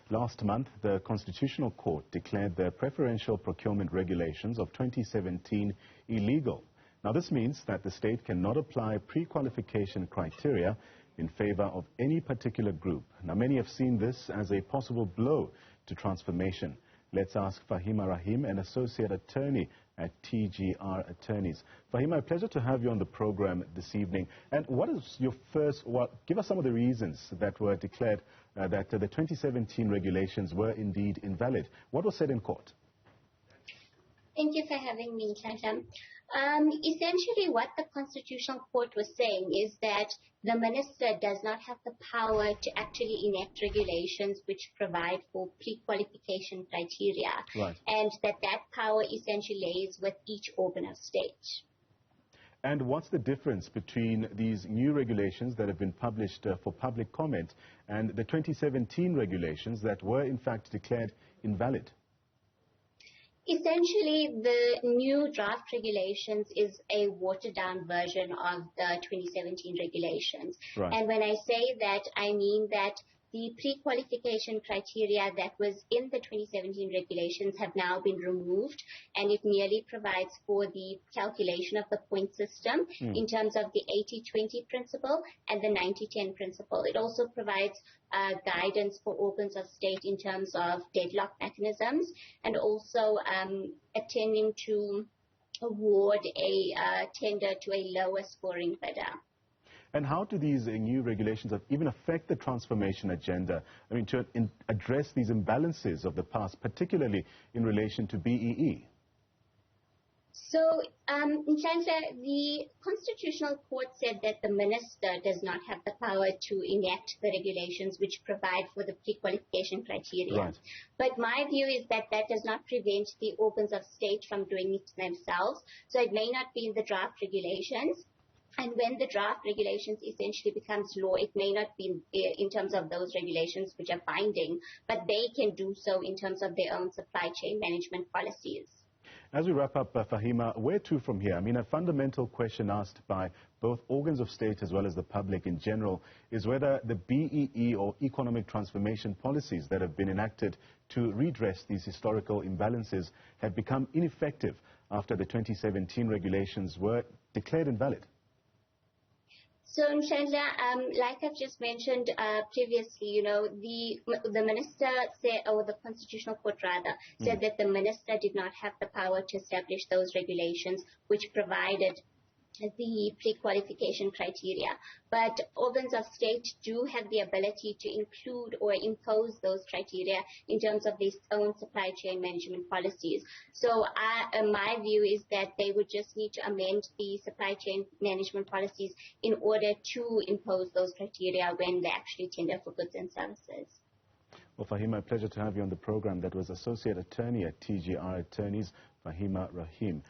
Last month, the Constitutional Court declared the preferential procurement regulations of 2017 illegal. Now, this means that the state cannot apply pre-qualification criteria in favor of any particular group. Now, many have seen this as a possible blow to transformation. Let's ask Faheema Rahim, an associate attorney at TGR Attorneys. Faheema, a pleasure to have you on the program this evening. And what is your give us some of the reasons that were declared that the 2017 regulations were indeed invalid. What was said in court? Thank you for having me, Tata. Essentially, what the Constitutional Court was saying is that the minister does not have the power to actually enact regulations which provide for pre-qualification criteria, right, and that power essentially lays with each organ of state. And what's the difference between these new regulations that have been published for public comment and the 2017 regulations that were in fact declared invalid? Essentially, the new draft regulations is a watered-down version of the 2017 regulations. Right. And when I say that, I mean that the pre-qualification criteria that was in the 2017 regulations have now been removed, and it merely provides for the calculation of the point system in terms of the 80-20 principle and the 90-10 principle. It also provides guidance for organs of state in terms of deadlock mechanisms, and also attending to award a tender to a lower scoring bidder. And how do these new regulations even affect the transformation agenda? I mean, to address these imbalances of the past, particularly in relation to BEE? So, Nhlanhla, the Constitutional Court said that the minister does not have the power to enact the regulations which provide for the pre-qualification criteria. Right. But my view is that that does not prevent the organs of state from doing it themselves. So it may not be in the draft regulations. And when the draft regulations essentially becomes law, it may not be in terms of those regulations which are binding, but they can do so in terms of their own supply chain management policies. As we wrap up, Faheema, where to from here? I mean, a fundamental question asked by both organs of state as well as the public in general is whether the BEE or economic transformation policies that have been enacted to redress these historical imbalances have become ineffective after the 2017 regulations were declared invalid. So, Nhlanhla, like I've just mentioned previously, you know, the minister said, or the Constitutional Court rather, said that the minister did not have the power to establish those regulations which provided the pre-qualification criteria. But organs of state do have the ability to include or impose those criteria in terms of their own supply chain management policies. So my view is that they would just need to amend the supply chain management policies in order to impose those criteria when they actually tender for goods and services. Well, Faheema, a pleasure to have you on the program. That was Associate Attorney at TGR Attorneys, Faheema Rahim.